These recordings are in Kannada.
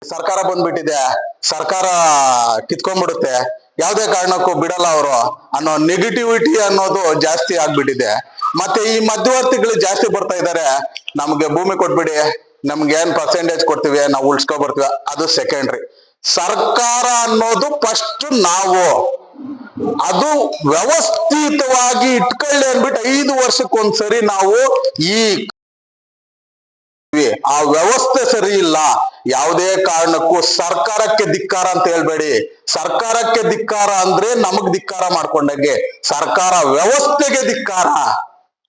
ಸರ್ಕಾರ ಬಂದ್ಬಿಟ್ಟಿದೆ, ಸರ್ಕಾರ ಕಿತ್ಕೊಂಡ್ಬಿಡುತ್ತೆ, ಯಾವುದೇ ಕಾರಣಕ್ಕೂ ಬಿಡಲ್ಲ ಅವರು ಅನ್ನೋ ನೆಗೆಟಿವಿಟಿ ಅನ್ನೋದು ಜಾಸ್ತಿ ಆಗ್ಬಿಟ್ಟಿದೆ. ಮತ್ತೆ ಈ ಮಧ್ಯವರ್ತಿಗಳು ಜಾಸ್ತಿ ಬರ್ತಾ ಇದ್ದಾರೆ. ನಮ್ಗೆ ಭೂಮಿ ಕೊಟ್ಬಿಡಿ, ನಮ್ಗೆ ಏನ್ ಪರ್ಸೆಂಟೇಜ್ ಕೊಡ್ತೀವಿ, ನಾವು ಉಳ್ಸ್ಕೊ ಬರ್ತೀವಿ, ಅದು ಸೆಕೆಂಡ್ರಿ. ಸರ್ಕಾರ ಅನ್ನೋದು ಫಸ್ಟ್ ನಾವು ಅದು ವ್ಯವಸ್ಥಿತವಾಗಿ ಇಟ್ಕೊಳ್ಳಿ ಅಂದ್ಬಿಟ್ಟು 5 ವರ್ಷಕ್ಕೊಂದ್ಸರಿ ನಾವು ಈ ಆ ವ್ಯವಸ್ಥೆ ಸರಿ ಇಲ್ಲ. ಯಾವುದೇ ಕಾರಣಕ್ಕೂ ಸರ್ಕಾರಕ್ಕೆ ಧಿಕ್ಕಾರ ಅಂತ ಹೇಳ್ಬೇಡಿ. ಸರ್ಕಾರಕ್ಕೆ ಧಿಕ್ಕಾರ ಅಂದ್ರೆ ನಮಗ್ ಧಿಕ್ಕಾರ ಮಾಡ್ಕೊಂಡಂಗೆ, ಸರ್ಕಾರ ವ್ಯವಸ್ಥೆಗೆ ಧಿಕ್ಕಾರ.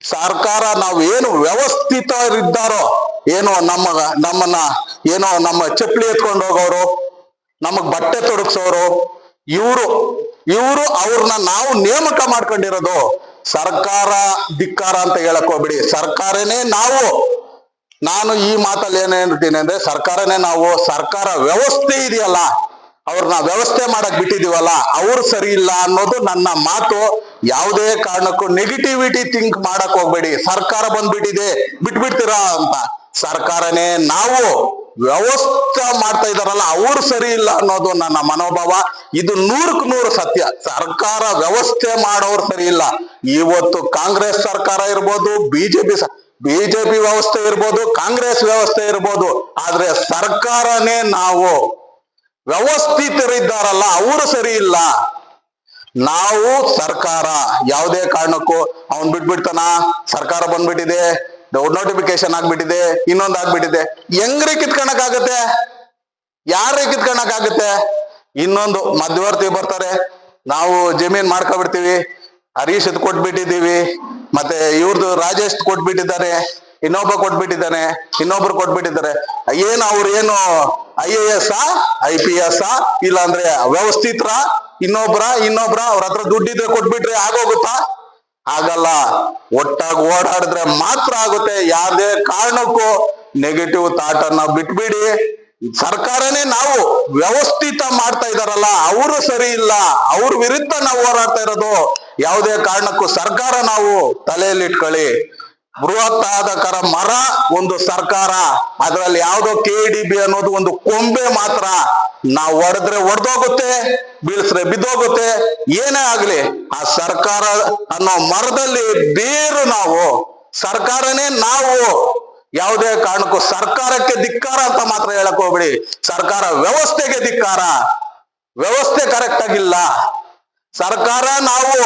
ಸರ್ಕಾರ ನಾವು ಏನು ವ್ಯವಸ್ಥಿತರಿದ್ದಾರೋ, ಏನೋ ನಮ್ಮನ್ನ ಏನೋ ನಮ್ಮ ಚಪ್ಪಲಿ ಎತ್ಕೊಂಡು ಹೋಗೋರು, ನಮಗ್ ಬಟ್ಟೆ ತೊಡಗಿಸೋರು, ಇವರು ಅವ್ರನ್ನ ನಾವು ನೇಮಕ ಮಾಡ್ಕೊಂಡಿರೋದು. ಸರ್ಕಾರ ಧಿಕ್ಕಾರ ಅಂತ ಹೇಳಕ್ ಹೋಗ್ಬಿಡಿ, ಸರ್ಕಾರನೇ ನಾವು. ನಾನು ಈ ಮಾತಲ್ಲಿ ಏನ್ ಹೇಳ್ತೀನಿ ಅಂದ್ರೆ, ಸರ್ಕಾರನೇ ನಾವು. ಸರ್ಕಾರ ವ್ಯವಸ್ಥೆ ಇದೆಯಲ್ಲ, ಅವ್ರನ್ನ ವ್ಯವಸ್ಥೆ ಮಾಡಕ್ ಬಿಟ್ಟಿದೀವಲ್ಲ, ಅವ್ರು ಸರಿ ಇಲ್ಲ ಅನ್ನೋದು ನನ್ನ ಮಾತು. ಯಾವುದೇ ಕಾರಣಕ್ಕೂ ನೆಗೆಟಿವಿಟಿ ಥಿಂಕ್ ಮಾಡಕ್ ಹೋಗ್ಬೇಡಿ. ಸರ್ಕಾರ ಬಂದ್ಬಿಟ್ಟಿದೆ ಬಿಟ್ಬಿಡ್ತೀರಾ ಅಂತ. ಸರ್ಕಾರನೇ ನಾವು. ವ್ಯವಸ್ಥೆ ಮಾಡ್ತಾ ಇದಾರಲ್ಲ ಅವ್ರು ಸರಿ ಇಲ್ಲ ಅನ್ನೋದು ನನ್ನ ಮನೋಭಾವ. ಇದು 100% ಸತ್ಯ. ಸರ್ಕಾರ ವ್ಯವಸ್ಥೆ ಮಾಡೋರು ಸರಿ ಇಲ್ಲ. ಇವತ್ತು ಕಾಂಗ್ರೆಸ್ ಸರ್ಕಾರ ಇರ್ಬೋದು, ಬಿಜೆಪಿ ವ್ಯವಸ್ಥೆ ಇರ್ಬೋದು, ಕಾಂಗ್ರೆಸ್ ವ್ಯವಸ್ಥೆ ಇರ್ಬೋದು, ಆದ್ರೆ ಸರ್ಕಾರನೇ ನಾವು. ವ್ಯವಸ್ಥಿತರಿದ್ದಾರಲ್ಲ ಅವರು ಸರಿ ಇಲ್ಲ. ನಾವು ಸರ್ಕಾರ. ಯಾವುದೇ ಕಾರಣಕ್ಕೂ ಅವನ್ ಬಿಟ್ಬಿಡ್ತಾನ, ಸರ್ಕಾರ ಬಂದ್ಬಿಟ್ಟಿದೆ, ನೋಟಿಫಿಕೇಶನ್ ಆಗ್ಬಿಟ್ಟಿದೆ, ಇನ್ನೊಂದ್ ಆಗ್ಬಿಟ್ಟಿದೆ, ಹೆಂಗ್ರಿ ಕಿತ್ಕೊಳಕ್ ಆಗುತ್ತೆ? ಯಾರೇ ಕಿತ್ಕೊಳಕ್ ಆಗುತ್ತೆ? ಇನ್ನೊಂದು ಮಧ್ಯವರ್ತಿ ಬರ್ತಾರೆ, ನಾವು ಜಮೀನ್ ಮಾಡ್ಕೊಬಿಡ್ತೀವಿ, ಹರೀಶ್ ಕೊಟ್ಬಿಟ್ಟಿದೀವಿ, ಮತ್ತೆ ಇವ್ರದ್ದು ರಾಜೇಶ್ ಕೊಟ್ಬಿಟ್ಟಿದ್ದಾರೆ, ಇನ್ನೊಬ್ಬ ಕೊಟ್ಬಿಟ್ಟಿದ್ದಾನೆ, ಇನ್ನೊಬ್ರು ಕೊಟ್ಬಿಟ್ಟಿದ್ದಾರೆ. ಅವ್ರು ಏನು IAS IPS ಇಲ್ಲಾಂದ್ರೆ ವ್ಯವಸ್ಥಿತರ? ಇನ್ನೊಬ್ರ ಅವ್ರ ಹತ್ರ ದುಡ್ಡಿದ್ರೆ ಕೊಟ್ಬಿಟ್ರೆ ಆಗೋಗುತ್ತಾ? ಆಗಲ್ಲ. ಒಟ್ಟಾಗಿ ಓಡಾಡಿದ್ರೆ ಮಾತ್ರ ಆಗುತ್ತೆ. ಯಾವುದೇ ಕಾರಣಕ್ಕೂ ನೆಗೆಟಿವ್ ಥಾಟ್ ಅನ್ನ ಬಿಟ್ಬಿಡಿ. ಸರ್ಕಾರನೇ ನಾವು. ವ್ಯವಸ್ಥಿತ ಮಾಡ್ತಾ ಇದಾರಲ್ಲ ಅವರು ಸರಿ ಇಲ್ಲ, ಅವ್ರ ವಿರುದ್ಧ ನಾವು ಹೋರಾಡ್ತಾ ಇರೋದು. ಯಾವುದೇ ಕಾರಣಕ್ಕೂ ಸರ್ಕಾರ ನಾವು ತಲೆಯಲ್ಲಿ ಇಟ್ಕೊಳ್ಳಿ. ಬೃಹತ್ತಾದ ಮರ ಒಂದು ಸರ್ಕಾರ, ಅದ್ರಲ್ಲಿ ಯಾವ್ದೋ KDB ಅನ್ನೋದು ಒಂದು ಕೊಂಬೆ ಮಾತ್ರ. ನಾವು ಹೊಡೆದ್ರೆ ಒಡೆದೋಗುತ್ತೆ, ಬೀಳ್ಸ್ರೆ ಬಿದ್ದೋಗುತ್ತೆ. ಏನೇ ಆಗ್ಲಿ, ಆ ಸರ್ಕಾರ ಅನ್ನೋ ಮರದಲ್ಲಿ ಬೇರು ನಾವು. ಸರ್ಕಾರನೇ ನಾವು. ಯಾವುದೇ ಕಾರಣಕ್ಕೂ ಸರ್ಕಾರಕ್ಕೆ ಧಿಕ್ಕಾರ ಅಂತ ಮಾತ್ರ ಹೇಳಕ್ ಹೋಗ್ಬಿಡಿ. ಸರ್ಕಾರ ವ್ಯವಸ್ಥೆಗೆ ಧಿಕ್ಕಾರ. ವ್ಯವಸ್ಥೆ ಕರೆಕ್ಟ್ ಆಗಿಲ್ಲ. ಸರ್ಕಾರ ನಾವು.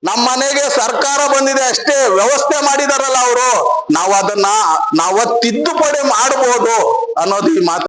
ನಮ್ಮ ಮನೆಗೆ ಸರ್ಕಾರ ಬಂದಿದೆ ಅಷ್ಟೇ, ವ್ಯವಸ್ಥೆ ಮಾಡಿದಾರಲ್ಲ ಅವರು, ನಾವು ಅದನ್ನ ತಿದ್ದುಪಡಿ ಮಾಡಬಹುದು ಅನ್ನೋದು ಈ ಮಾತು.